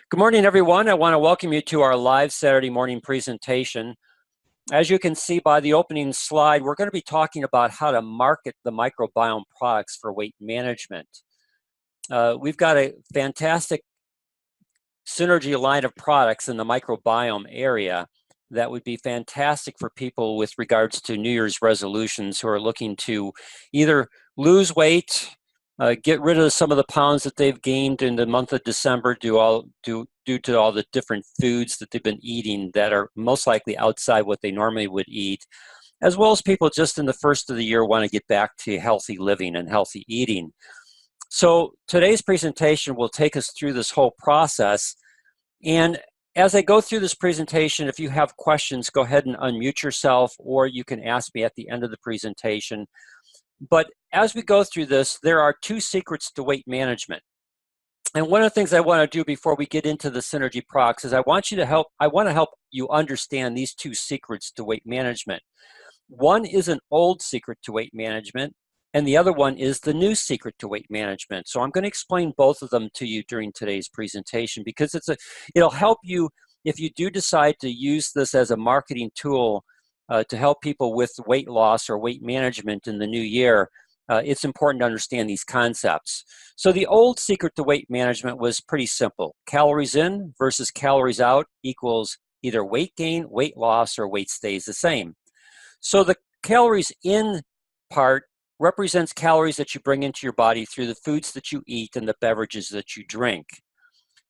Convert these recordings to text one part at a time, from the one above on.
Good morning, everyone. I want to welcome you to our live Saturday morning presentation. As you can see by the opening slide, we're going to be talking about how to market the microbiome products for weight management. We've got a fantastic synergy line of products in the microbiome area that would be fantastic for people with regards to New Year's resolutions who are looking to either lose weight, get rid of some of the pounds that they've gained in the month of December due to all the different foods that they've been eating that are most likely outside what they normally would eat, as well as people just in the first of the year want to get back to healthy living and healthy eating. So today's presentation will take us through this whole process. And as I go through this presentation, if you have questions, go ahead and unmute yourself, or you can ask me at the end of the presentation. But as we go through this, there are two secrets to weight management. And one of the things I want to do before we get into the synergy products is I want to help you understand these two secrets to weight management. One is an old secret to weight management, and the other one is the new secret to weight management. So I'm going to explain both of them to you during today's presentation because it'll help you if you do decide to use this as a marketing tool to help people with weight loss or weight management in the new year. It's important to understand these concepts. So the old secret to weight management was pretty simple. Calories in versus calories out equals either weight gain, weight loss, or weight stays the same. So the calories in part represents calories that you bring into your body through the foods that you eat and the beverages that you drink.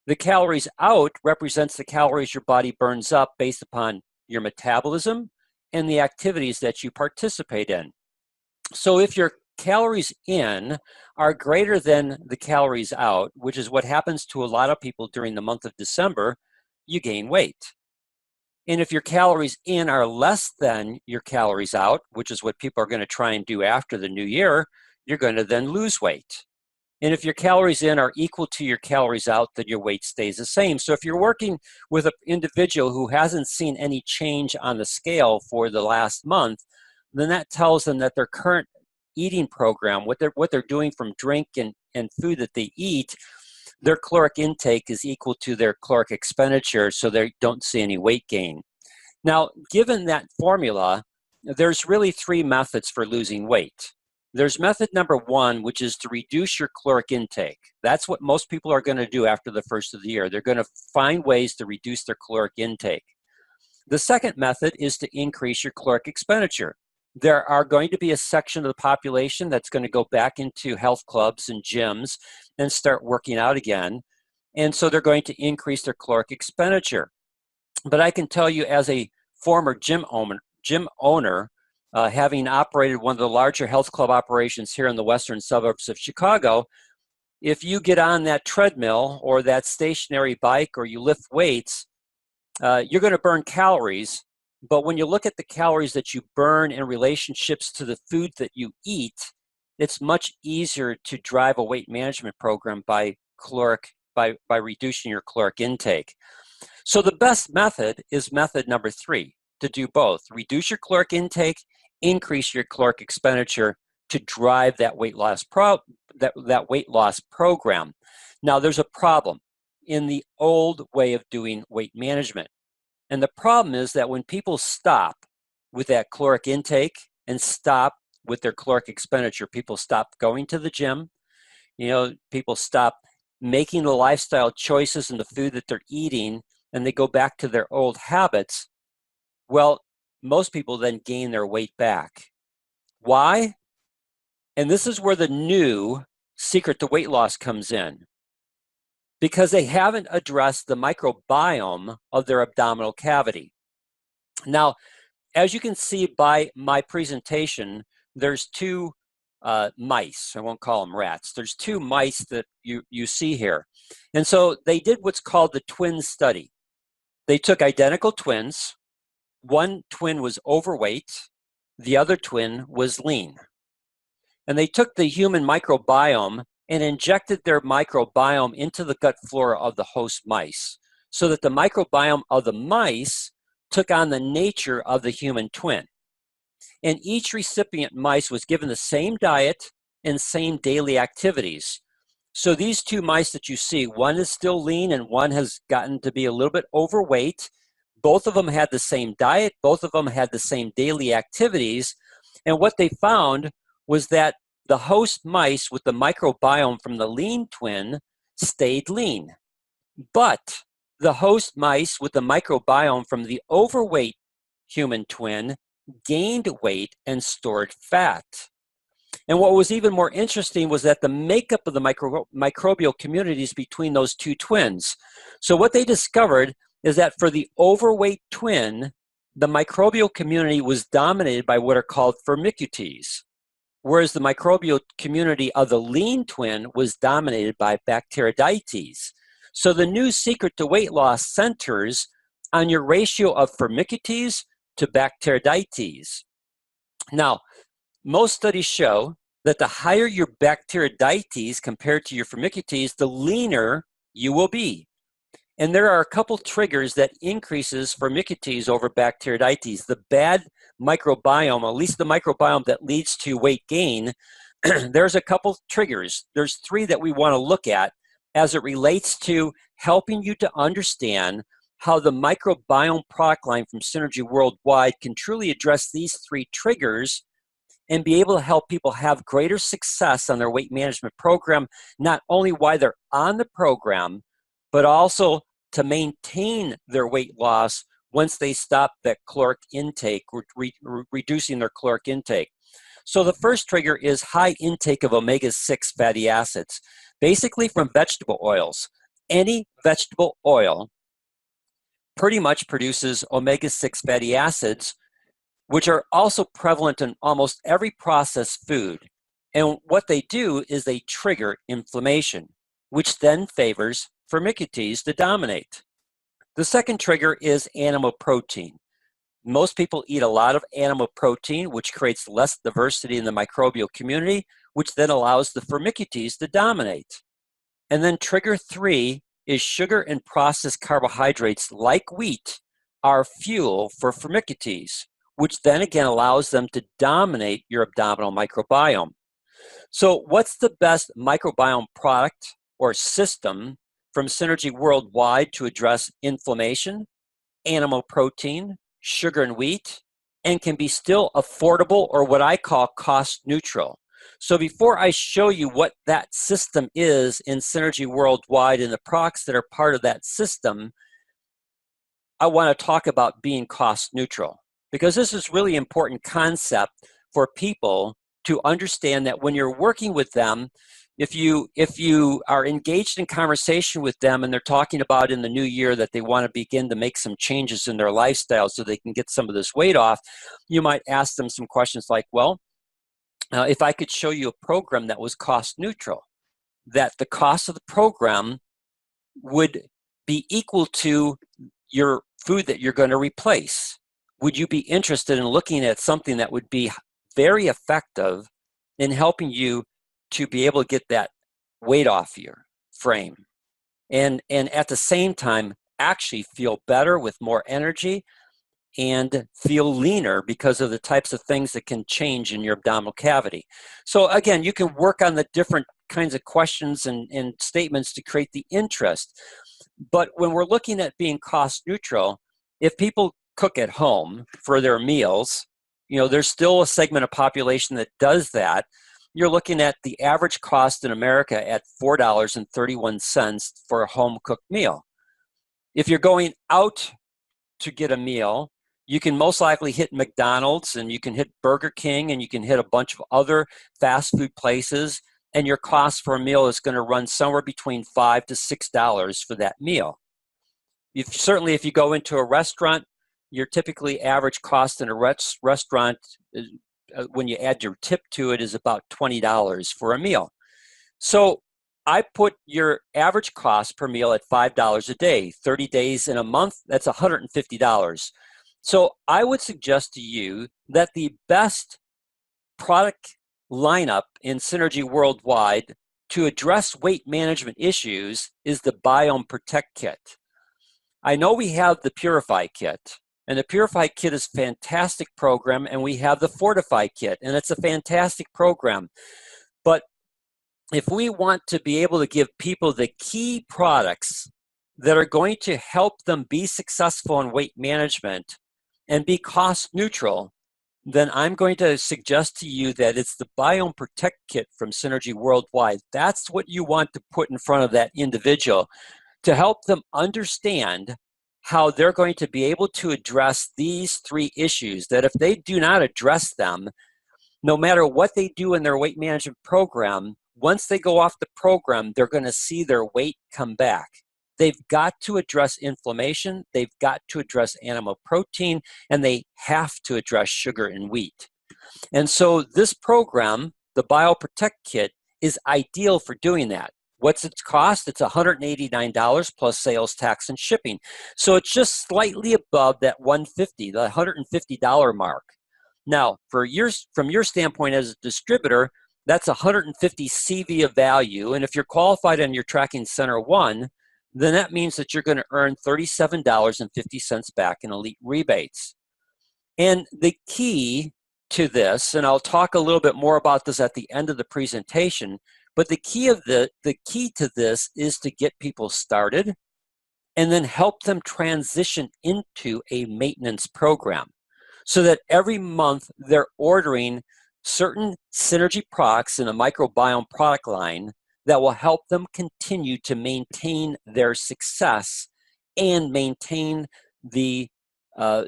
The calories out represents the calories your body burns up based upon your metabolism and the activities that you participate in. So if your calories in are greater than the calories out, which is what happens to a lot of people during the month of December, you gain weight. And if your calories in are less than your calories out, which is what people are going to try and do after the new year, you're going to then lose weight. And if your calories in are equal to your calories out, then your weight stays the same. So if you're working with an individual who hasn't seen any change on the scale for the last month, then that tells them that their current eating program, what they're doing from drink and food that they eat, their caloric intake is equal to their caloric expenditure, so they don't see any weight gain. Now, given that formula, there's really three methods for losing weight. There's method number one, which is to reduce your caloric intake. That's what most people are going to do after the first of the year. They're going to find ways to reduce their caloric intake. The second method is to increase your caloric expenditure. There are going to be a section of the population that's going to go back into health clubs and gyms and start working out again. And so they're going to increase their caloric expenditure. But I can tell you as a former gym owner, having operated one of the larger health club operations here in the western suburbs of Chicago, if you get on that treadmill or that stationary bike or you lift weights, you're going to burn calories. But when you look at the calories that you burn in relationships to the food that you eat, it's much easier to drive a weight management program by reducing your caloric intake. So the best method is method number three, to do both. Reduce your caloric intake, increase your caloric expenditure to drive that weight loss program. Now there's a problem in the old way of doing weight management. And the problem is that when people stop with that caloric intake and stop with their caloric expenditure, people stop going to the gym, people stop making the lifestyle choices in the food that they're eating, and they go back to their old habits. Well, most people then gain their weight back. Why? And this is where the new secret to weight loss comes in. Because they haven't addressed the microbiome of their abdominal cavity. Now, as you can see by my presentation, there's two mice. I won't call them rats. There's two mice that you see here. And so they did what's called the twin study. They took identical twins. One twin was overweight. The other twin was lean. And they took the human microbiome and injected their microbiome into the gut flora of the host mice so that the microbiome of the mice took on the nature of the human twin. And each recipient mice was given the same diet and same daily activities. So these two mice that you see, one is still lean and one has gotten to be a little bit overweight. Both of them had the same diet. Both of them had the same daily activities. And what they found was that the host mice with the microbiome from the lean twin stayed lean. But the host mice with the microbiome from the overweight human twin gained weight and stored fat. And what was even more interesting was that the makeup of the microbial communities between those two twins. So what they discovered is that for the overweight twin, the microbial community was dominated by what are called firmicutes, whereas the microbial community of the lean twin was dominated by bacteroidetes. So the new secret to weight loss centers on your ratio of firmicutes to bacteroidetes. Now, most studies show that the higher your bacteroidetes compared to your firmicutes, the leaner you will be. And there are a couple triggers that increases firmicutes over bacteroidetes. The bad microbiome, at least the microbiome that leads to weight gain, there's a couple triggers. There's three that we want to look at as it relates to helping you to understand how the microbiome product line from Synergy Worldwide can truly address these three triggers and be able to help people have greater success on their weight management program, not only while they're on the program, but also to maintain their weight loss once they stop that caloric intake, reducing their caloric intake. So the first trigger is high intake of omega-6 fatty acids, basically from vegetable oils. Any vegetable oil pretty much produces omega-6 fatty acids, which are also prevalent in almost every processed food. And what they do is they trigger inflammation, which then favors firmicutes to dominate. The second trigger is animal protein. Most people eat a lot of animal protein, which creates less diversity in the microbial community, which then allows the firmicutes to dominate. And then trigger 3 is sugar and processed carbohydrates like wheat are fuel for firmicutes, which then again allows them to dominate your abdominal microbiome. So what's the best microbiome product or system from Synergy Worldwide to address inflammation, animal protein, sugar and wheat, and can be still affordable or what I call cost neutral? So before I show you what that system is in Synergy Worldwide and the products that are part of that system, I want to talk about being cost neutral, because this is really important concept for people to understand that when you're working with them, if you are engaged in conversation with them and they're talking about in the new year that they want to begin to make some changes in their lifestyle so they can get some of this weight off, you might ask them some questions like, well, if I could show you a program that was cost neutral, that the cost of the program would be equal to your food that you're going to replace, would you be interested in looking at something that would be very effective in helping you to be able to get that weight off your frame and at the same time actually feel better with more energy and feel leaner because of the types of things that can change in your abdominal cavity? So again, you can work on the different kinds of questions and statements to create the interest. But when we're looking at being cost neutral, if people cook at home for their meals, you know, there's still a segment of population that does that. You're looking at the average cost in America at $4.31 for a home cooked meal. If you're going out to get a meal, you can most likely hit McDonald's and you can hit Burger King and you can hit a bunch of other fast food places, and your cost for a meal is going to run somewhere between $5 to $6 for that meal. Certainly if you go into a restaurant, your typically average cost in a restaurant, when you add your tip to it, is about $20 for a meal. So I put your average cost per meal at $5 a day, 30 days in a month, that's $150. So I would suggest to you that the best product lineup in Synergy Worldwide to address weight management issues is the Biome Protect Kit. I know we have the Purify Kit, and the Purify Kit is a fantastic program, and we have the Fortify Kit, and it's a fantastic program. But if we want to be able to give people the key products that are going to help them be successful in weight management and be cost neutral, then I'm going to suggest to you that it's the Biome Protect Kit from Synergy Worldwide. That's what you want to put in front of that individual to help them understand how they're going to be able to address these three issues, that if they do not address them, no matter what they do in their weight management program, once they go off the program, they're going to see their weight come back. They've got to address inflammation, they've got to address animal protein, and they have to address sugar and wheat. And so this program, the BioProtect Kit, is ideal for doing that. What's its cost? It's $189 plus sales tax and shipping. So it's just slightly above that $150, the $150 mark. Now, from your standpoint as a distributor, that's 150 CV of value. And if you're qualified on your tracking center 1, then that means that you're going to earn $37.50 back in elite rebates. And the key to this, and I'll talk a little bit more about this at the end of the presentation, but the key to this is to get people started and then help them transition into a maintenance program so that every month they're ordering certain Synergy products in a microbiome product line that will help them continue to maintain their success and maintain the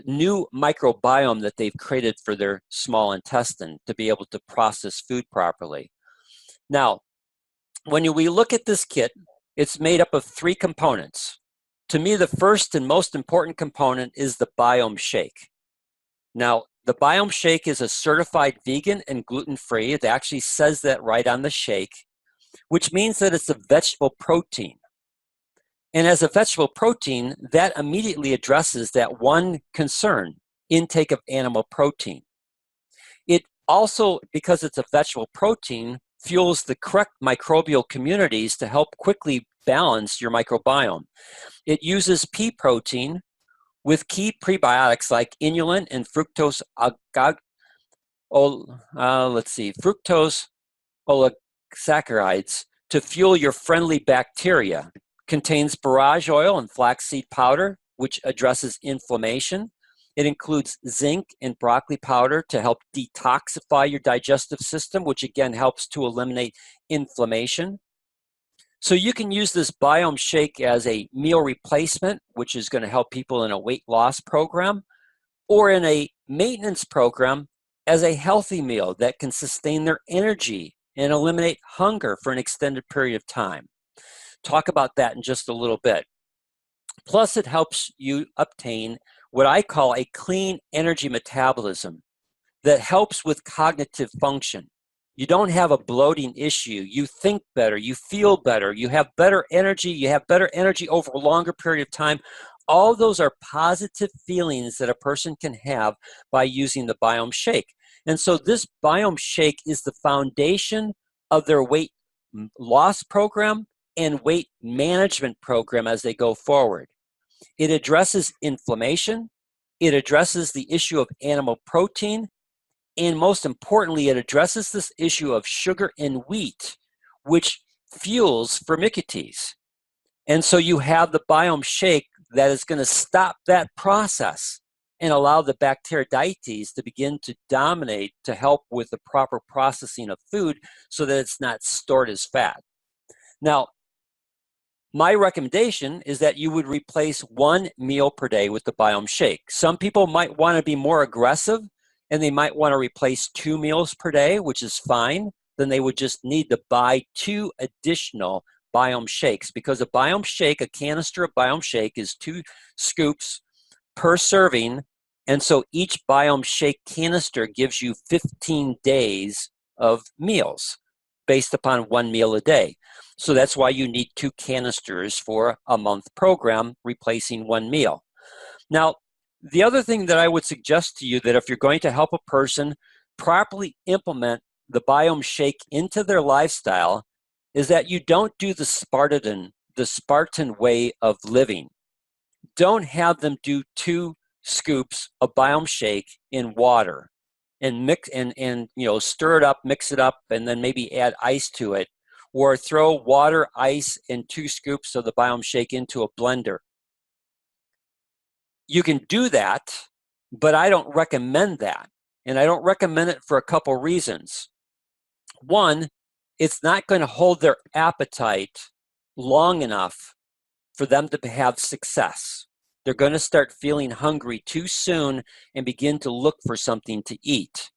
new microbiome that they've created for their small intestine to be able to process food properly. Now, when we look at this kit, it's made up of 3 components. To me, the first and most important component is the Biome Shake. Now, the Biome Shake is a certified vegan and gluten-free. It actually says that right on the shake, which means that it's a vegetable protein. And as a vegetable protein, that immediately addresses that one concern, intake of animal protein. It also, because it's a vegetable protein, fuels the correct microbial communities to help quickly balance your microbiome. It uses pea protein with key prebiotics like inulin and fructose fructose oligosaccharides to fuel your friendly bacteria. Contains borage oil and flaxseed powder, which addresses inflammation. It includes zinc and broccoli powder to help detoxify your digestive system, which again helps to eliminate inflammation. So you can use this Biome Shake as a meal replacement, which is going to help people in a weight loss program, or in a maintenance program as a healthy meal that can sustain their energy and eliminate hunger for an extended period of time. Talk about that in just a little bit. Plus, it helps you obtain what I call a clean energy metabolism that helps with cognitive function. You don't have a bloating issue. You think better. You feel better. You have better energy. You have better energy over a longer period of time. All those are positive feelings that a person can have by using the Biome Shake. And so this Biome Shake is the foundation of their weight loss program and weight management program as they go forward. It addresses inflammation. It addresses the issue of animal protein. And most importantly, it addresses this issue of sugar and wheat, which fuels firmicutes. And so you have the Biome Shake that is going to stop that process and allow the Bacteroidetes to begin to dominate to help with the proper processing of food so that it's not stored as fat. Now, my recommendation is that you would replace 1 meal per day with the Biome Shake. Some people might want to be more aggressive and they might want to replace 2 meals per day, which is fine. Then they would just need to buy 2 additional Biome Shakes, because a Biome Shake, a canister of Biome Shake is 2 scoops per serving. And so each Biome Shake canister gives you 15 days of meals based upon 1 meal a day. So that's why you need 2 canisters for a month program, replacing 1 meal. Now, the other thing that I would suggest to you, that if you're going to help a person properly implement the Biome Shake into their lifestyle, is that you don't do the Spartan way of living. Don't have them do 2 scoops of Biome Shake in water and mix and stir it up, mix it up, and then maybe add ice to it, or throw water, ice, and 2 scoops of the Biome Shake into a blender. You can do that, but I don't recommend that. And I don't recommend it for a couple reasons. One, it's not going to hold their appetite long enough for them to have success. They're going to start feeling hungry too soon and begin to look for something to eat.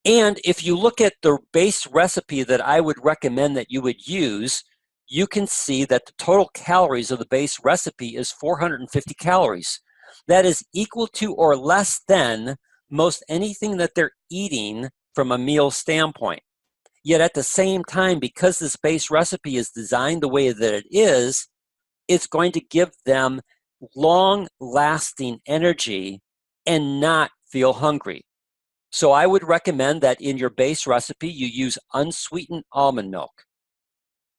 And if you look at the base recipe that I would recommend that you would use, you can see that the total calories of the base recipe is 450 calories. That is equal to or less than most anything that they're eating from a meal standpoint. Yet at the same time, because this base recipe is designed the way that it is, it's going to give them long-lasting energy and not feel hungry. So I would recommend that in your base recipe, you use unsweetened almond milk.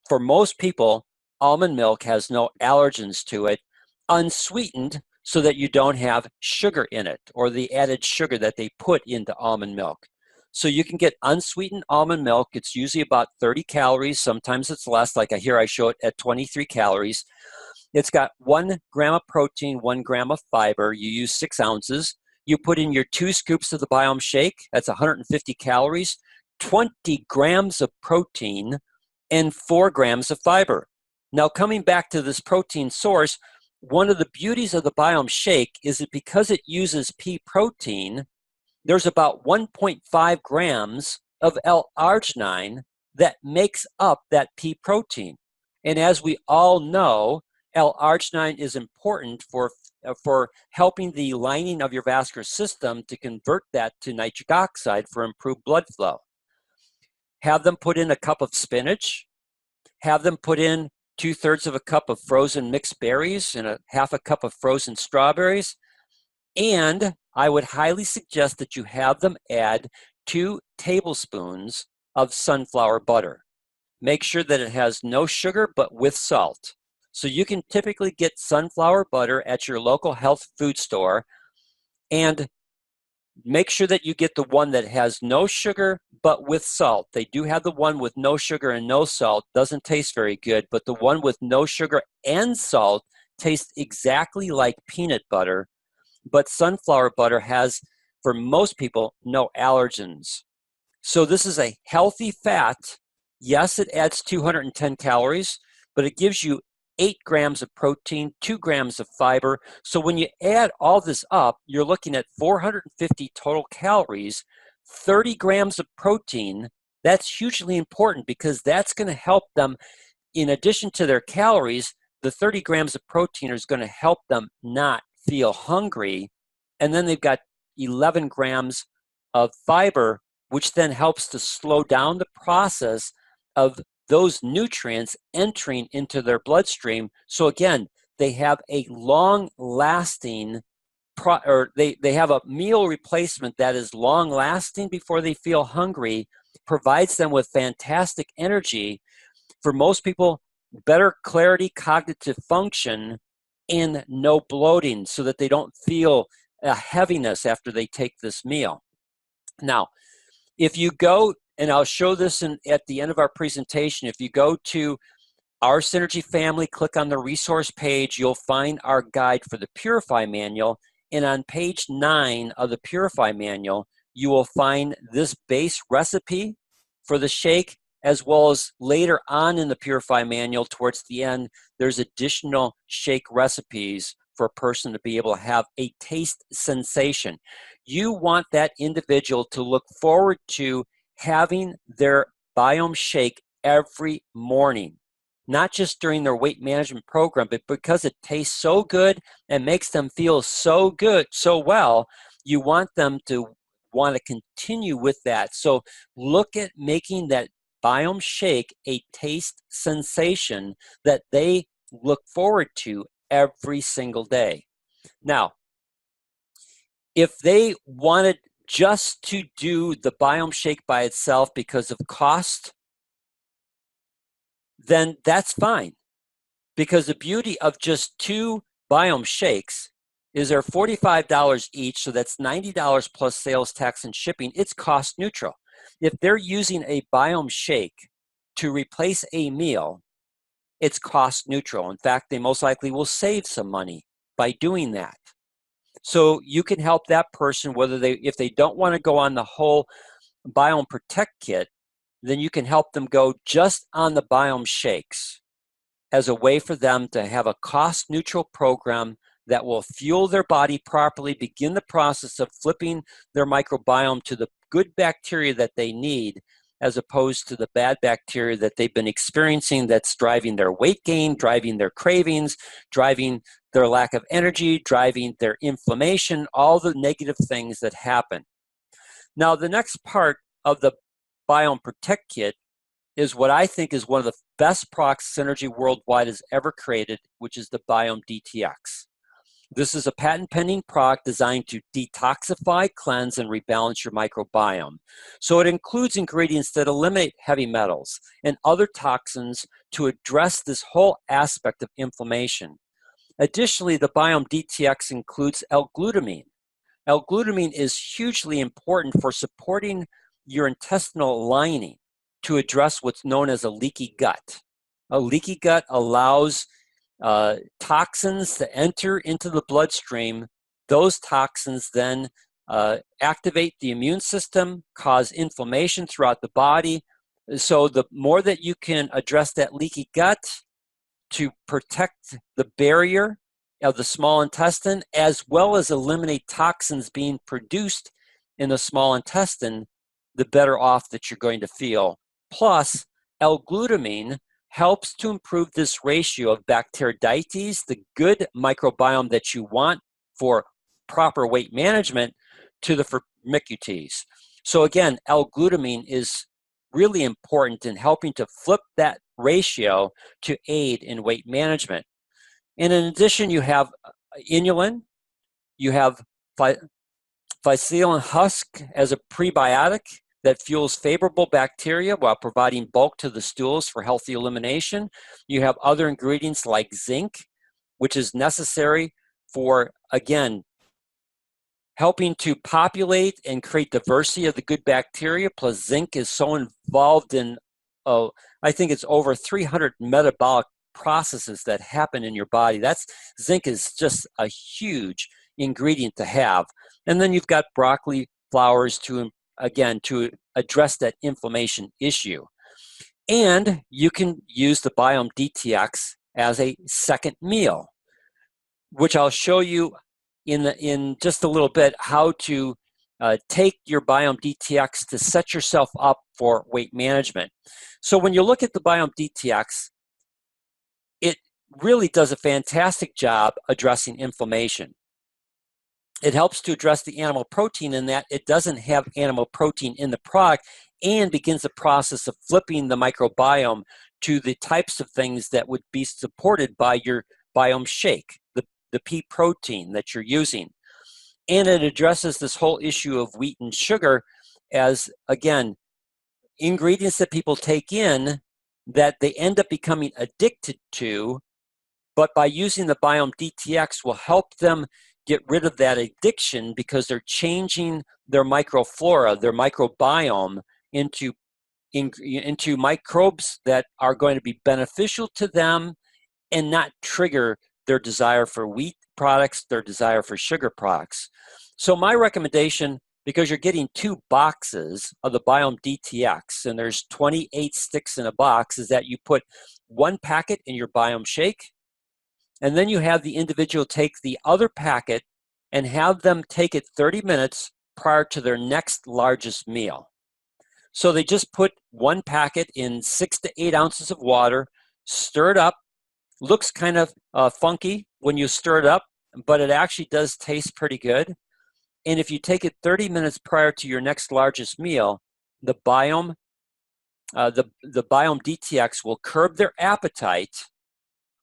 For most people, almond milk has no allergens to it, unsweetened so that you don't have sugar in it or the added sugar that they put into almond milk. So you can get unsweetened almond milk. It's usually about 30 calories. Sometimes it's less, like here I show it at 23 calories. It's got 1 gram of protein, 1 gram of fiber. You use 6 ounces. You put in your 2 scoops of the Biome Shake. That's 150 calories, 20 grams of protein, and 4 grams of fiber. Now, coming back to this protein source, one of the beauties of the Biome Shake is that because it uses pea protein, there's about 1.5 grams of L-arginine that makes up that pea protein. And as we all know, L-arginine is important for helping the lining of your vascular system to convert that to nitric oxide for improved blood flow. Have them put in a cup of spinach. Have them put in 2/3 of a cup of frozen mixed berries and half a cup of frozen strawberries. And I would highly suggest that you have them add 2 tablespoons of sunflower butter. Make sure that it has no sugar but with salt. So you can typically get sunflower butter at your local health food store, and make sure that you get the one that has no sugar but with salt. They do have the one with no sugar and no salt. Doesn't taste very good, but the one with no sugar and salt tastes exactly like peanut butter, but sunflower butter has, for most people, no allergens. So this is a healthy fat. Yes, it adds 210 calories, but it gives you 8 grams of protein, 2 grams of fiber. So when you add all this up, you're looking at 450 total calories, 30 grams of protein. That's hugely important because that's going to help them, in addition to their calories, the 30 grams of protein is going to help them not feel hungry. And then they've got 11 grams of fiber, which then helps to slow down the process of those nutrients entering into their bloodstream. So again, they have a long-lasting, they have a meal replacement that is long-lasting before they feel hungry, provides them with fantastic energy. For most people, better clarity, cognitive function, and no bloating so that they don't feel a heaviness after they take this meal. Now, if you go, and I'll show this at the end of our presentation, if you go to our Synergy family, click on the resource page, you'll find our guide for the Purify manual. And on page 9 of the Purify manual, you will find this base recipe for the shake, as well as later on in the Purify manual, towards the end, there's additional shake recipes for a person to be able to have a taste sensation. You want that individual to look forward to having their Biome Shake every morning, not just during their weight management program, but because it tastes so good and makes them feel so good, so well, you want them to want to continue with that. So look at making that Biome Shake a taste sensation that they look forward to every single day. Now, if they wanted just to do the Biome Shake by itself because of cost, then that's fine. Because the beauty of just 2 Biome Shakes is they're $45 each, so that's $90 plus sales tax and shipping. It's cost neutral. If they're using a Biome Shake to replace a meal, it's cost neutral. In fact, they most likely will save some money by doing that. So you can help that person, if they don't want to go on the whole Biome Protect Kit, then you can help them go just on the Biome Shakes as a way for them to have a cost neutral program that will fuel their body properly, begin the process of flipping their microbiome to the good bacteria that they need, as opposed to the bad bacteria that they've been experiencing that's driving their weight gain, driving their cravings, driving their lack of energy, driving their inflammation, all the negative things that happen. Now, the next part of the Biome Protect Kit is what I think is one of the best products Synergy Worldwide has ever created, which is the Biome DTX. This is a patent-pending product designed to detoxify, cleanse, and rebalance your microbiome. So it includes ingredients that eliminate heavy metals and other toxins to address this whole aspect of inflammation. Additionally, the Biome DTX includes L-glutamine. L-glutamine is hugely important for supporting your intestinal lining to address what's known as a leaky gut. A leaky gut allows toxins to enter into the bloodstream. Those toxins then activate the immune system, cause inflammation throughout the body. So the more that you can address that leaky gut to protect the barrier of the small intestine, as well as eliminate toxins being produced in the small intestine, the better off that you're going to feel. Plus, L-glutamine helps to improve this ratio of Bacteroidetes, the good microbiome that you want for proper weight management, to the Firmicutes. So again, L-glutamine is really important in helping to flip that ratio to aid in weight management. And in addition, you have inulin, you have phycillin husk as a prebiotic that fuels favorable bacteria while providing bulk to the stools for healthy elimination. You have other ingredients like zinc, which is necessary for, again, helping to populate and create diversity of the good bacteria. Plus, zinc is so involved in, I think it's over 300 metabolic processes that happen in your body. Zinc is just a huge ingredient to have. And then you've got broccoli flowers to address that inflammation issue. And you can use the Biome DTX as a second meal, which I'll show you in just a little bit how to take your Biome DTX to set yourself up for weight management. So when you look at the Biome DTX, it really does a fantastic job addressing inflammation. It helps to address the animal protein in that it doesn't have animal protein in the product, and begins the process of flipping the microbiome to the types of things that would be supported by your Biome Shake, the pea protein that you're using. And it addresses this whole issue of wheat and sugar as, again, ingredients that people take in that they end up becoming addicted to, but by using the Biome DTX will help them get rid of that addiction because they're changing their microflora, their microbiome, into microbes that are going to be beneficial to them and not trigger their desire for wheat products, their desire for sugar products. So my recommendation, because you're getting 2 boxes of the Biome DTX, and there's 28 sticks in a box, is that you put 1 packet in your Biome Shake, and then you have the individual take the other packet and have them take it 30 minutes prior to their next largest meal. So they just put 1 packet in 6 to 8 ounces of water, stir it up. Looks kind of funky when you stir it up, but it actually does taste pretty good. And if you take it 30 minutes prior to your next largest meal, the Biome DTX will curb their appetite,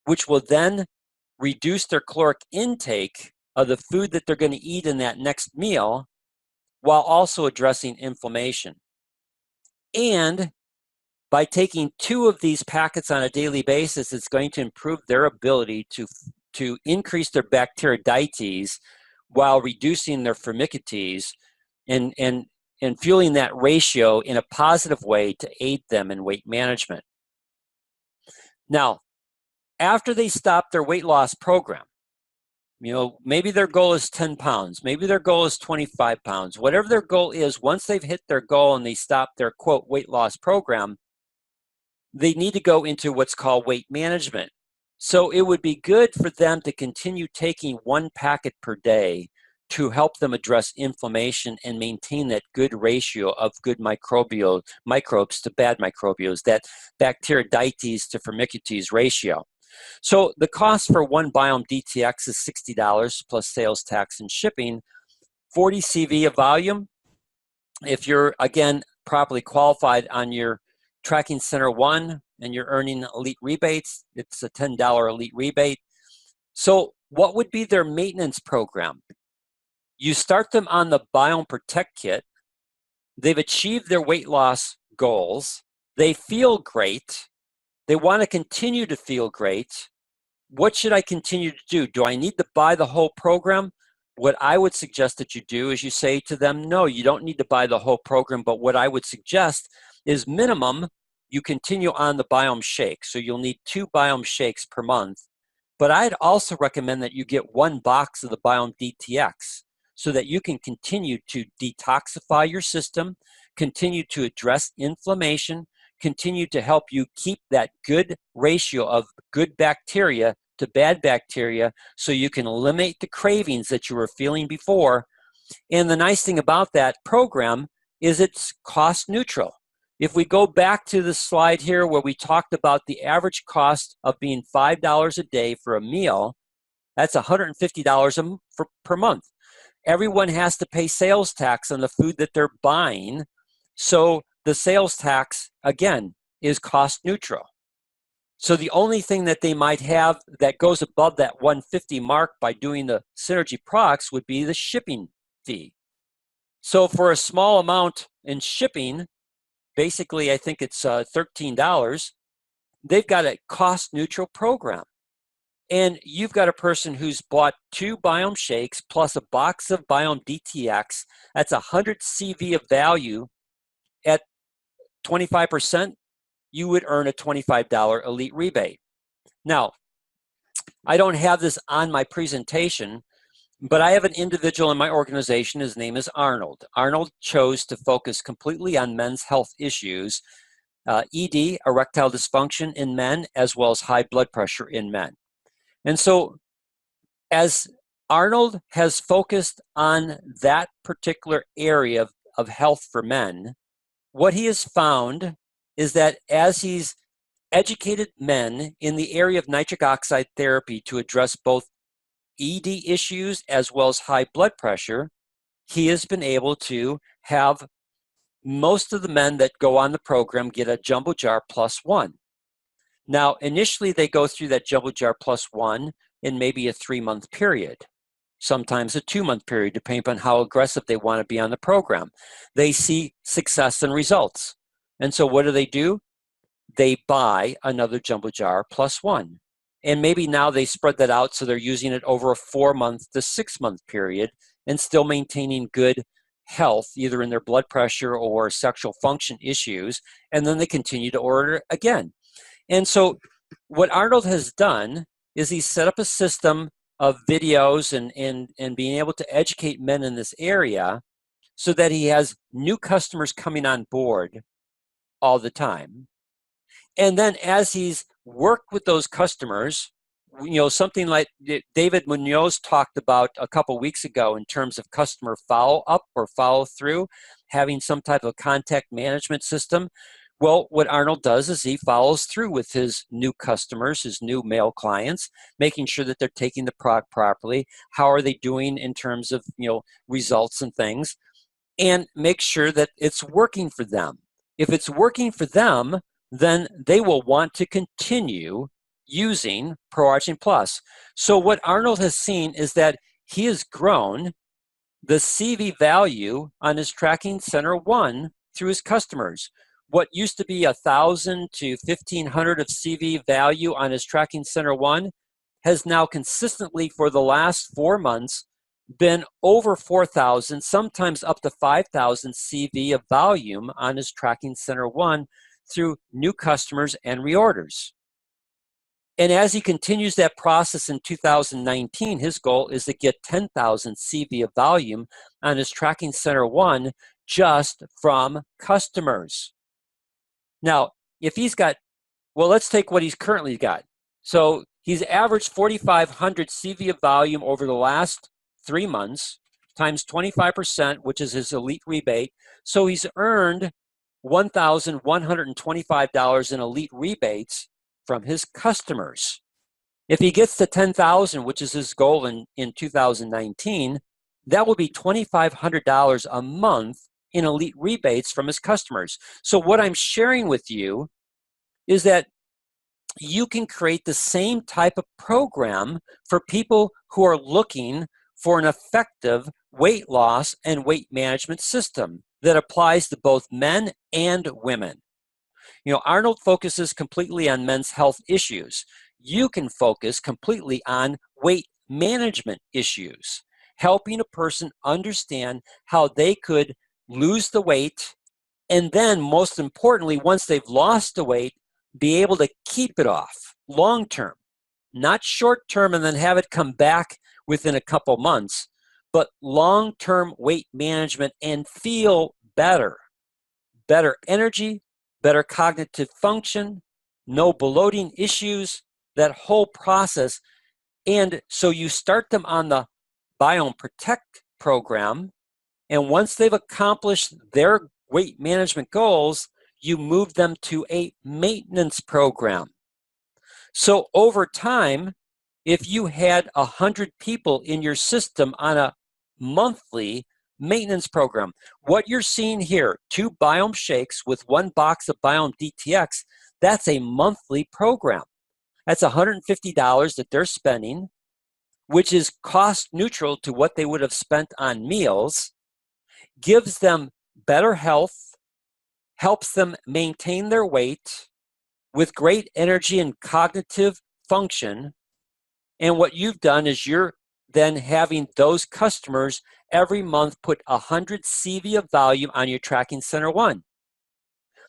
which will then reduce their caloric intake of the food that they're going to eat in that next meal, while also addressing inflammation. And by taking 2 of these packets on a daily basis, it's going to improve their ability to increase their Bacteroidetes while reducing their Firmicutes and and fueling that ratio in a positive way to aid them in weight management. Now, after they stop their weight loss program, maybe their goal is 10 pounds, maybe their goal is 25 pounds, whatever their goal is, once they've hit their goal and they stop their quote weight loss program, they need to go into what's called weight management. So it would be good for them to continue taking 1 packet per day to help them address inflammation and maintain that good ratio of good microbes to bad microbials, that bacteroidetes to firmicutes ratio. So the cost for 1 Biome DTX is $60 plus sales tax and shipping, 40 CV of volume. If you're, again, properly qualified on your Tracking Center 1 and you're earning elite rebates, it's a $10 elite rebate. So what would be their maintenance program? You start them on the Biome Protect Kit. They've achieved their weight loss goals. They feel great. They want to continue to feel great. What should I continue to do? Do I need to buy the whole program? What I would suggest that you do is you say to them, no, you don't need to buy the whole program, but what I would suggest is minimum, you continue on the Biome Shake. So you'll need 2 Biome Shakes per month. But I'd also recommend that you get 1 box of the Biome DTX so that you can continue to detoxify your system, continue to address inflammation, continue to help you keep that good ratio of good bacteria to bad bacteria so you can eliminate the cravings that you were feeling before. And the nice thing about that program is it's cost neutral. If we go back to the slide here where we talked about the average cost of being $5 a day for a meal, that's $150 per month. Everyone has to pay sales tax on the food that they're buying. So the sales tax, again, is cost neutral. So the only thing that they might have that goes above that 150 mark by doing the Synergy products would be the shipping fee. So for a small amount in shipping, basically I think it's $13, they've got a cost neutral program. And you've got a person who's bought 2 Biome Shakes plus a box of Biome DTX. That's 100 CV of value. At 25%, you would earn a $25 elite rebate. Now, I don't have this on my presentation, but I have an individual in my organization. His name is Arnold. Arnold chose to focus completely on men's health issues, ED, erectile dysfunction in men, as well as high blood pressure in men. And so as Arnold has focused on that particular area of health for men, what he has found is that as he's educated men in the area of nitric oxide therapy to address both ED issues as well as high blood pressure, he has been able to have most of the men that go on the program get a Jumbo Jar Plus One. Now, initially they go through that Jumbo Jar Plus One in maybe a 3-month period, sometimes a 2-month period, depending on how aggressive they want to be on the program. They see success and results. And so what do? They buy another Jumbo Jar Plus One. And maybe now they spread that out so they're using it over a 4-month to 6-month period and still maintaining good health, either in their blood pressure or sexual function issues, and then they continue to order again. And so what Arnold has done is he's set up a system of videos and being able to educate men in this area so that he has new customers coming on board all the time. And then as he's worked with those customers, something like David Munoz talked about a couple weeks ago in terms of customer follow-up or follow-through, having some type of contact management system. Well, what Arnold does is he follows through with his new customers, his new male clients, making sure that they're taking the product properly. How are they doing in terms of, results and things, and make sure that it's working for them. If it's working for them, then they will want to continue using ProArgin Plus. So what Arnold has seen is that he has grown the CV value on his Tracking Center 1 through his customers. What used to be 1,000 to 1,500 of CV value on his Tracking Center 1 has now consistently for the last 4 months been over 4,000, sometimes up to 5,000 CV of volume on his Tracking Center 1 through new customers and reorders. And as he continues that process in 2019, his goal is to get 10,000 CV of volume on his Tracking Center 1 just from customers. Now, if he's got, well, let's take what he's currently got. So he's averaged 4,500 CV of volume over the last 3 months, times 25%, which is his elite rebate. So he's earned $1,125 in elite rebates from his customers. If he gets to 10,000, which is his goal in 2019, that will be $2,500 a month in elite rebates from his customers. So what I'm sharing with you is that you can create the same type of program for people who are looking for an effective weight loss and weight management system that applies to both men and women. You know, Arnold focuses completely on men's health issues. You can focus completely on weight management issues, helping a person understand how they could lose the weight, and then most importantly, once they've lost the weight, be able to keep it off long term, not short term and then have it come back within a couple months, but long term weight management and feel better. Better energy, better cognitive function, no bloating issues, that whole process. And so you start them on the Biome Protect program, and once they've accomplished their weight management goals, you move them to a maintenance program. So over time, if you had 100 people in your system on a monthly maintenance program, what you're seeing here, 2 Biome Shakes with 1 box of Biome DTX, that's a monthly program. That's $150 that they're spending, which is cost neutral to what they would have spent on meals, gives them better health, helps them maintain their weight with great energy and cognitive function. And what you've done is you're then having those customers every month put 100 CV of volume on your Tracking Center 1.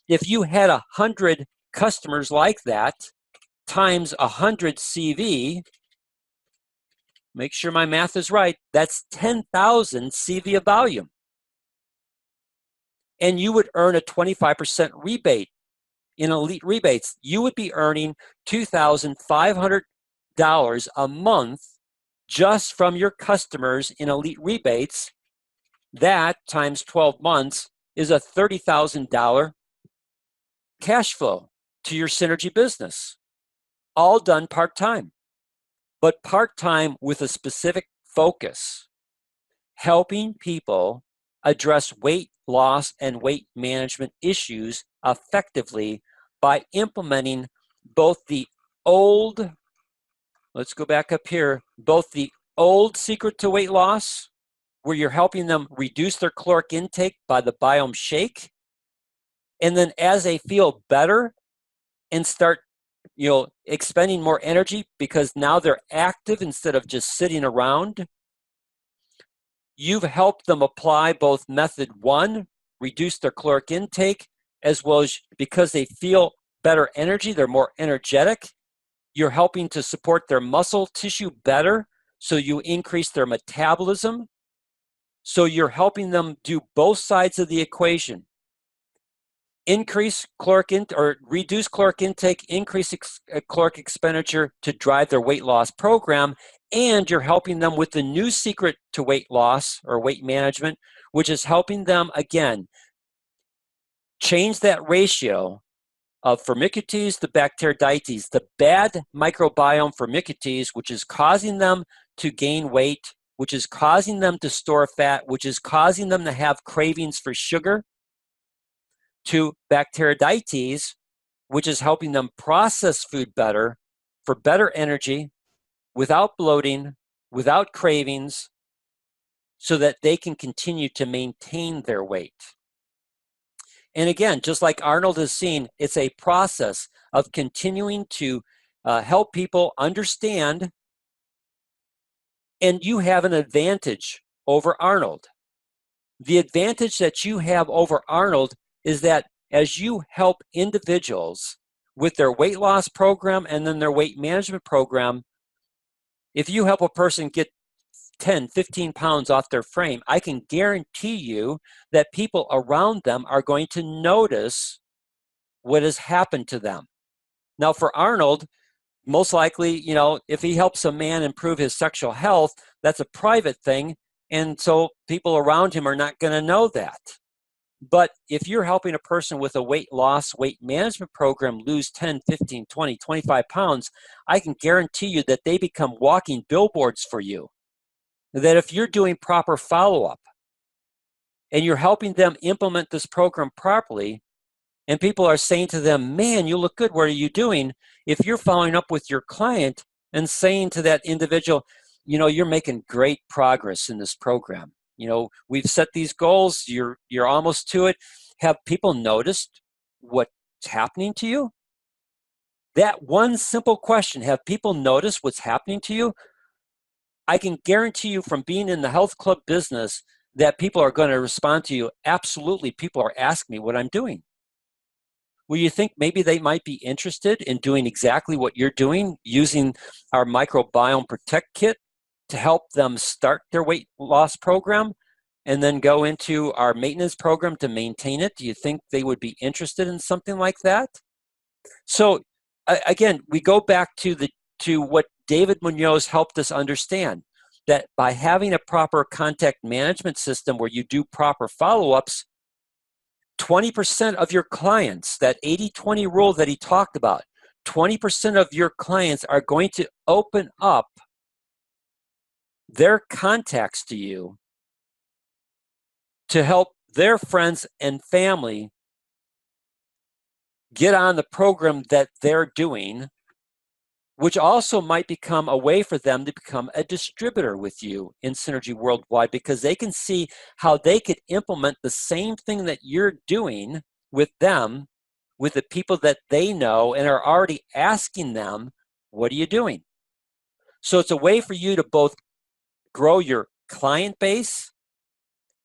If you had 100 customers like that times 100 CV, make sure my math is right, that's 10,000 CV of volume. And you would earn a 25% rebate in elite rebates. You would be earning $2,500 a month just from your customers in elite rebates. That times 12 months is a $30,000 cash flow to your Synergy business, all done part-time, but part-time with a specific focus, helping people address weight loss and weight management issues effectively by implementing both the old, let's go back up here, both the old secret to weight loss, where you're helping them reduce their caloric intake by the Biome Shake, and then as they feel better and start, expending more energy because now they're active instead of just sitting around, you've helped them apply both method 1, reduce their caloric intake, as well as because they feel better energy, they're more energetic. You're helping to support their muscle tissue better, so you increase their metabolism. So you're helping them do both sides of the equation. Increase caloric or reduce caloric intake, increase caloric expenditure to drive their weight loss program, and you're helping them with the new secret to weight loss or weight management, which is helping them, again, change that ratio of Firmicutes to Bacteroidetes, the bad microbiome Firmicutes, which is causing them to gain weight, which is causing them to store fat, which is causing them to have cravings for sugar, to Bacteroidetes, which is helping them process food better for better energy, without bloating, without cravings, so that they can continue to maintain their weight. And again, just like Arnold has seen, it's a process of continuing to help people understand And you have an advantage over Arnold. The advantage that you have over Arnold is that as you help individuals with their weight loss program and then their weight management program, if you help a person get 10, 15 pounds off their frame, I can guarantee you that people around them are going to notice what has happened to them. Now, for Arnold, most likely, if he helps a man improve his sexual health, that's a private thing. And so people around him are not going to know that. But if you're helping a person with a weight loss, weight management program lose 10, 15, 20, 25 pounds, I can guarantee you that they become walking billboards for you. That if you're doing proper follow-up and you're helping them implement this program properly, and people are saying to them, man, you look good, what are you doing? If you're following up with your client and saying to that individual, you're making great progress in this program. We've set these goals, you're almost to it. Have people noticed what's happening to you? That one simple question, have people noticed what's happening to you? I can guarantee you from being in the health club business that people are going to respond to you. Absolutely, people are asking me what I'm doing. Well, you think maybe they might be interested in doing exactly what you're doing, using our Microbiome Protect Kit to help them start their weight loss program and then go into our maintenance program to maintain it? Do you think they would be interested in something like that? So again, we go back to what David Munoz helped us understand, that by having a proper contact management system where you do proper follow-ups, 20% of your clients, that 80-20 rule that he talked about, 20% of your clients are going to open up their contacts to you to help their friends and family get on the program that they're doing, which also might become a way for them to become a distributor with you in Synergy Worldwide, because they can see how they could implement the same thing that you're doing with them, with the people that they know and are already asking them, what are you doing? So it's a way for you to both grow your client base,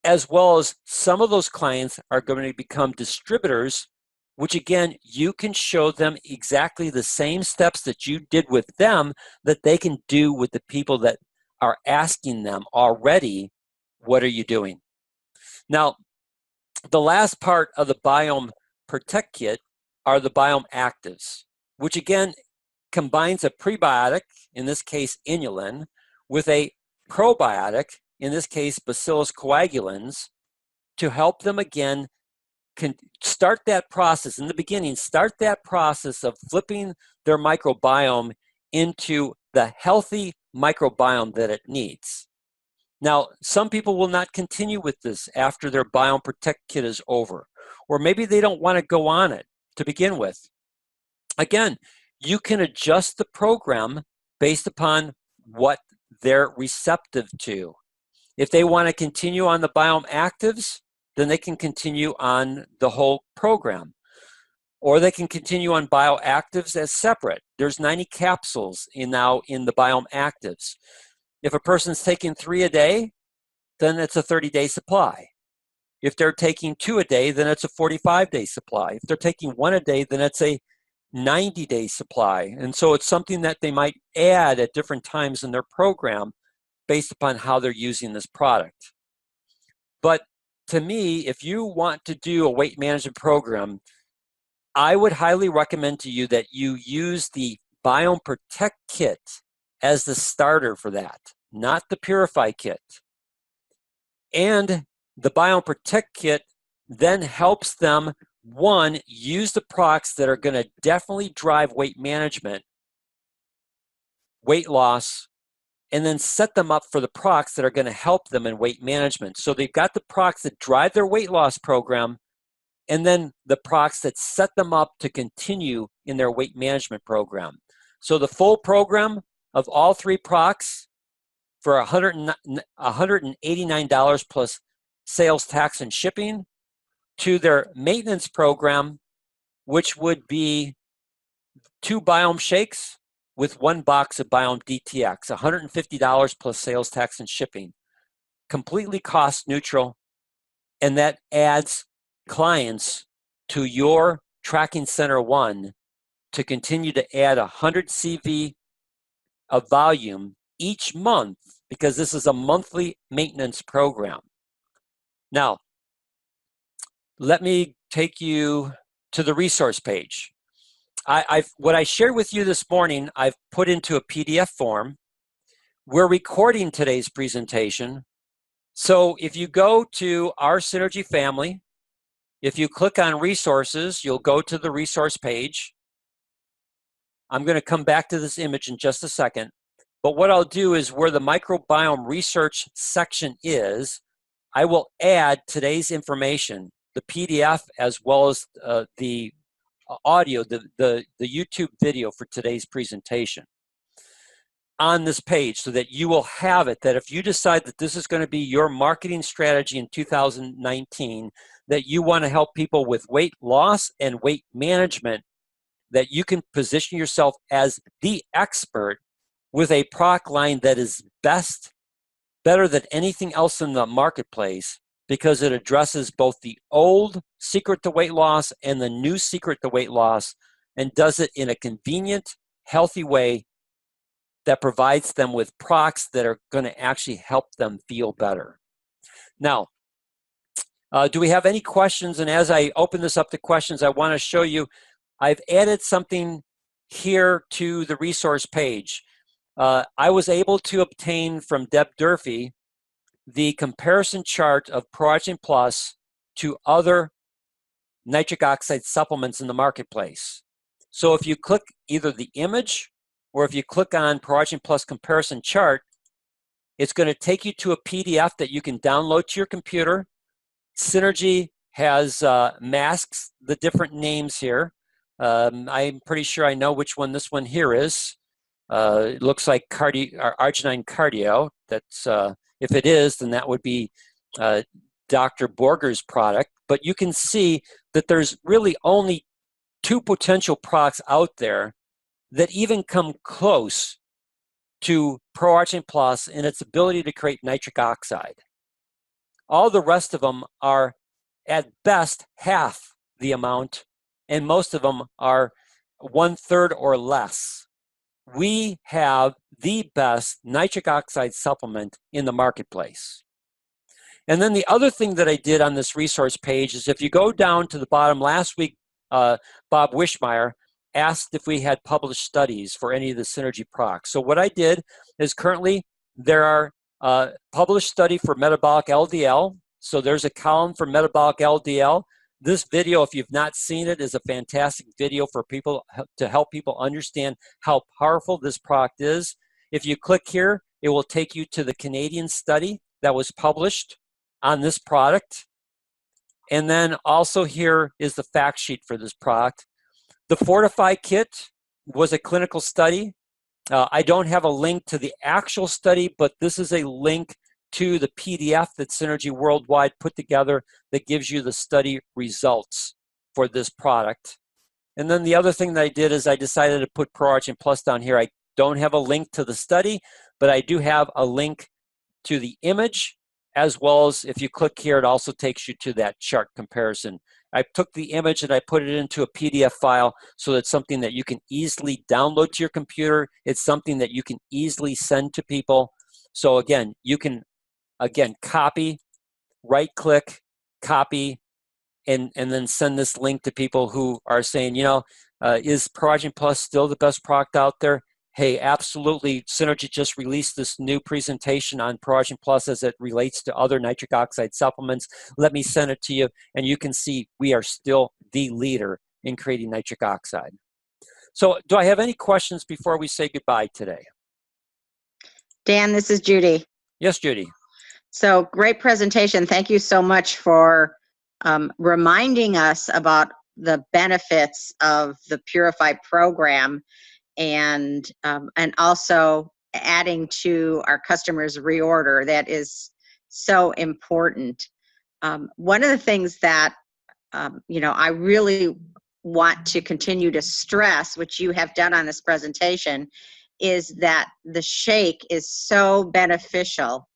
as well as some of those clients are going to become distributors, which again, you can show them exactly the same steps that you did with them that they can do with the people that are asking them already, what are you doing? Now, the last part of the Biome Protect Kit are the Biome Actives, which again combines a prebiotic, in this case inulin, with a probiotic, in this case Bacillus coagulans, to help them again start that process in the beginning, start that process of flipping their microbiome into the healthy microbiome that it needs. Now, some people will not continue with this after their Biome Protect Kit is over, or maybe they don't want to go on it to begin with. Again, you can adjust the program based upon what they're receptive to. If they want to continue on the Biome Actives, then they can continue on the whole program. Or they can continue on Bioactives as separate. There's 90 capsules now in the Biome Actives. If a person's taking 3 a day, then it's a 30-day supply. If they're taking 2 a day, then it's a 45-day supply. If they're taking 1 a day, then it's a 90-day supply. And so it's something that they might add at different times in their program based upon how they're using this product. But to me, if you want to do a weight management program, I would highly recommend to you that you use the Biome Protect Kit as the starter for that, not the Purify Kit. And the Biome Protect Kit then helps them, one, use the products that are going to definitely drive weight management, weight loss, and then set them up for the products that are going to help them in weight management. So they've got the products that drive their weight loss program, and then the products that set them up to continue in their weight management program. So the full program of all 3 products for $189 plus sales tax and shipping, to their maintenance program, which would be 2 Biome Shakes with one box of Biome DTX, $150 plus sales tax and shipping, completely cost neutral, and that adds clients to your tracking center one to continue to add 100 CV of volume each month, because this is a monthly maintenance program. Now, let me take you to the resource page. What I shared with you this morning, I've put into a PDF form. We're recording today's presentation. So if you go to our Synergy family, if you click on resources, you'll go to the resource page. I'm going to come back to this image in just a second. But what I'll do is where the microbiome research section is, I will add today's information, the PDF as well as the audio, the YouTube video for today's presentation on this page, so that you will have it, that if you decide that this is going to be your marketing strategy in 2019, that you want to help people with weight loss and weight management, that you can position yourself as the expert with a product line that is better than anything else in the marketplace, because it addresses both the old secret to weight loss and the new secret to weight loss, and does it in a convenient, healthy way that provides them with products that are going to actually help them feel better. Now, do we have any questions? And as I open this up to questions, I want to show you, I've added something here to the resource page. I was able to obtain from Deb Durfee the comparison chart of ProGen Plus to other nitric oxide supplements in the marketplace. So if you click either the image or if you click on ProGen Plus comparison chart, it's going to take you to a PDF that you can download to your computer. Synergy has masks the different names here. I'm pretty sure I know which one this one here is. It looks like arginine cardio. That's if it is, then that would be Dr. Borger's product. But you can see that there's really only 2 potential products out there that even come close to ProArgin Plus in its ability to create nitric oxide. All the rest of them are at best half the amount, and most of them are 1/3 or less. We have the best nitric oxide supplement in the marketplace. And then the other thing that I did on this resource page is, if you go down to the bottom, last week, Bob Wishmeyer asked if we had published studies for any of the Synergy products. So what I did is, currently there are published study for metabolic LDL. So there's a column for metabolic LDL. This video, if you've not seen it, is a fantastic video for people to help people understand how powerful this product is. If you click here, it will take you to the Canadian study that was published on this product. And then also here is the fact sheet for this product. The Fortify kit was a clinical study. I don't have a link to the actual study, but this is a link to the PDF that Synergy Worldwide put together that gives you the study results for this product. And then the other thing that I did is I decided to put ProArgin Plus down here. I don't have a link to the study, but I do have a link to the image, as well as if you click here, it also takes you to that chart comparison. I took the image and I put it into a PDF file, so that's something that you can easily download to your computer. It's something that you can easily send to people. So again, you can copy, right-click, copy, and then send this link to people who are saying, is ProArgin Plus still the best product out there? Hey, absolutely. Synergy just released this new presentation on ProArgin Plus as it relates to other nitric oxide supplements. Let me send it to you, and you can see we are still the leader in creating nitric oxide. So do I have any questions before we say goodbye today? Dan, this is Judy. Yes, Judy. So great presentation. Thank you so much for reminding us about the benefits of the Purify program, and also adding to our customers' reorder. That is so important. One of the things that I really want to continue to stress, which you have done on this presentation, is that the shake is so beneficial.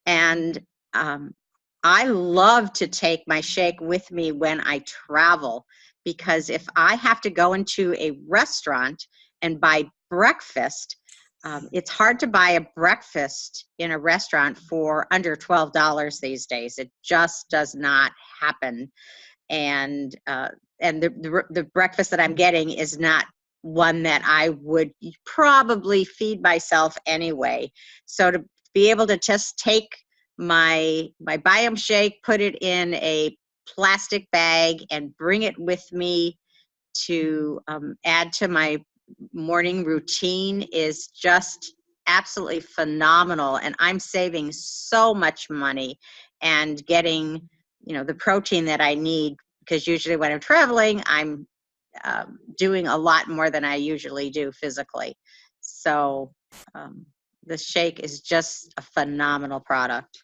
And I love to take my shake with me when I travel, because if I have to go into a restaurant and buy breakfast, it's hard to buy a breakfast in a restaurant for under $12 these days. It just does not happen. And the breakfast that I'm getting is not one that I would probably feed myself anyway. So to be able to just take my Biome Shake, put it in a plastic bag, and bring it with me to add to my morning routine is just absolutely phenomenal. And I'm saving so much money and getting, the protein that I need, because usually when I'm traveling, I'm doing a lot more than I usually do physically. So the shake is just a phenomenal product.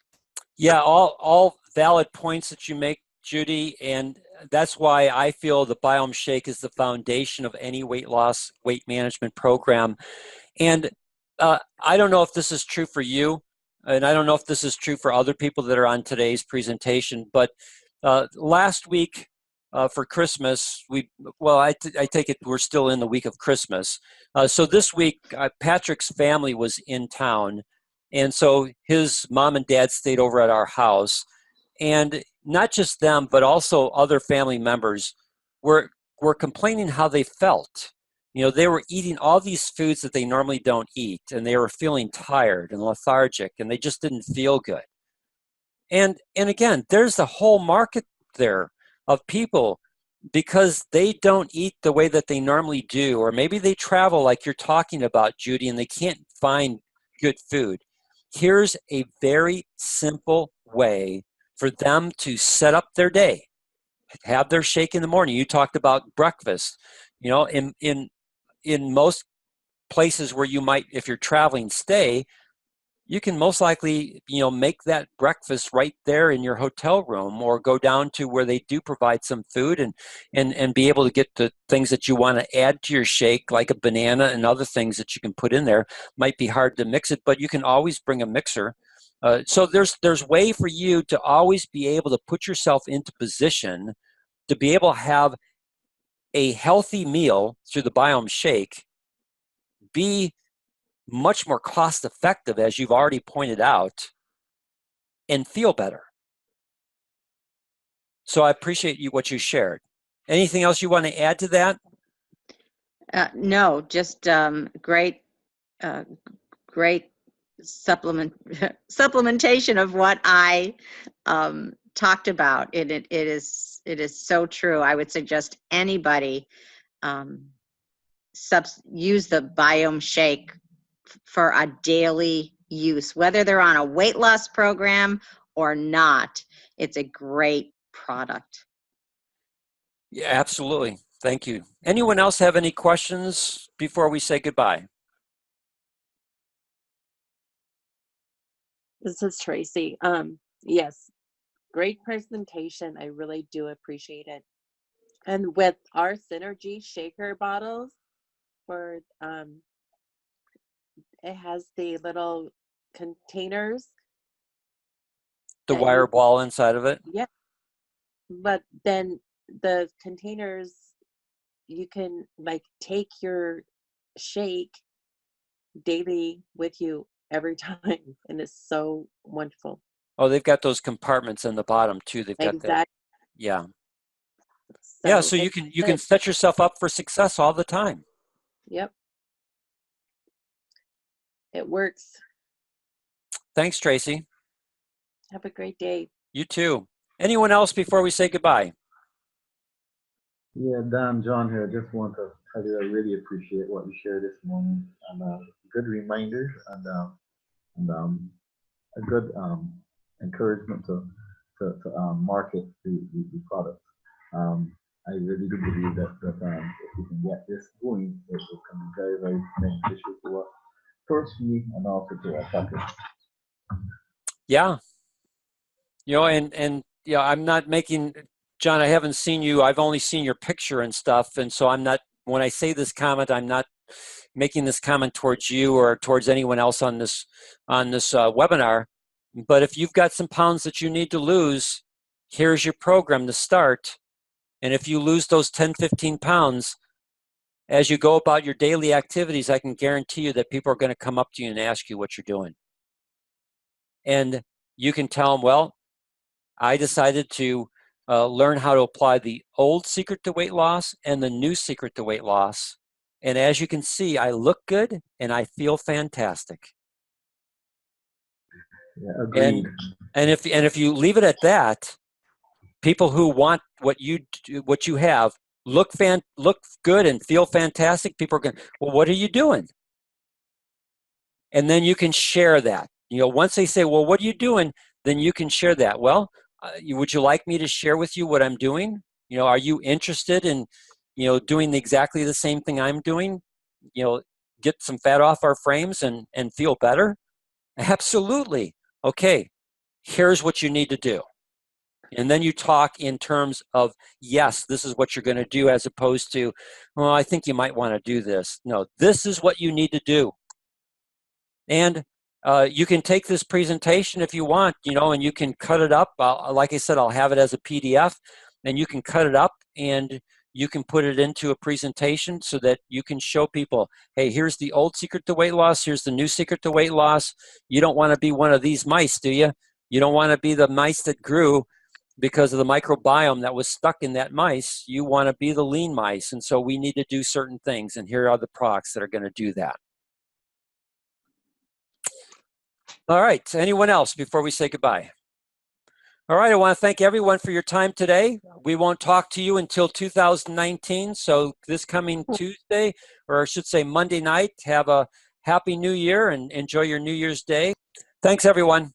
Yeah, all valid points that you make, Judy, and that's why I feel the Biome Shake is the foundation of any weight loss, weight management program. And I don't know if this is true for you, and I don't know if this is true for other people that are on today's presentation, but last week for Christmas, I take it we're still in the week of Christmas. So this week, Patrick's family was in town, and so his mom and dad stayed over at our house. And not just them, but also other family members were complaining how they felt. They were eating all these foods that they normally don't eat, and they were feeling tired and lethargic, and they just didn't feel good. And again, there's a whole market there of people because they don't eat the way that they normally do, or maybe they travel like you're talking about, Judy, and they can't find good food. Here's a very simple way for them to set up their day, have their shake in the morning. You talked about breakfast. In most places where you might, if you're traveling, stay, you can most likely, make that breakfast right there in your hotel room, or go down to where they do provide some food, and be able to get the things that you want to add to your shake, like a banana and other things that you can put in there. Might be hard to mix it, but you can always bring a mixer. So there's way for you to always be able to put yourself into position to be able to have a healthy meal through the Biome Shake, be much more cost effective, as you've already pointed out, and feel better. So I appreciate what you shared. Anything else you want to add to that? No, just great supplementation of what I talked about. It is so true. I would suggest anybody use the Biome Shake for a daily use, whether they're on a weight loss program or not. It's a great product. Yeah, absolutely. Thank you. Anyone else have any questions before we say goodbye? This is Tracy. Yes, great presentation. I really do appreciate it. And with our Synergy shaker bottles, for it has the little containers. The wire ball inside of it? Yeah. But then the containers, you can like take your shake daily with you every time, and it's so wonderful. Oh, they've got those compartments in the bottom too. They've got that. Yeah. Yeah, so you can set yourself up for success all the time. Yep. It works. Thanks, Tracy. Have a great day. You too. Anyone else before we say goodbye? Yeah, Don, John here. I just want to tell you I really appreciate what you shared this morning, and good reminders, and a good encouragement to market the product. I really do believe that if we can get this going, it can be very, very beneficial to us personally and also to our pockets. Yeah. And I'm not making John, I haven't seen you. I've only seen your picture and stuff. And so I'm not, when I say this comment, I'm not making this comment towards you or towards anyone else on this webinar. But if you've got some pounds that you need to lose, here's your program to start. And if you lose those 10, 15 pounds, as you go about your daily activities, I can guarantee you that people are going to come up to you and ask you what you're doing. And you can tell them, well, I decided to learn how to apply the old secret to weight loss and the new secret to weight loss. And as you can see, I look good and I feel fantastic. Yeah, agreed. And if you leave it at that, people who want what you have look good and feel fantastic. People are going, well, what are you doing? And then you can share that. You know, once they say, well, what are you doing? Then you can share that. Well, would you like me to share with you what I'm doing? You know, are you interested in, you know, doing exactly the same thing I'm doing? You know, get some fat off our frames and feel better? Absolutely. Okay, here's what you need to do. And then you talk in terms of, yes, this is what you're going to do, as opposed to, well, I think you might want to do this. No, this is what you need to do. And you can take this presentation if you want, you know, and you can cut it up. Like I said, I'll have it as a PDF, and you can cut it up and you can put it into a presentation so that you can show people, hey, here's the old secret to weight loss. Here's the new secret to weight loss. You don't want to be one of these mice, do you? You don't want to be the mice that grew because of the microbiome that was stuck in that mice. You want to be the lean mice. And so we need to do certain things. And here are the products that are going to do that. All right, anyone else before we say goodbye? All right, I want to thank everyone for your time today. We won't talk to you until 2019. So this coming Tuesday, or I should say Monday night, have a happy new year and enjoy your New Year's Day. Thanks, everyone.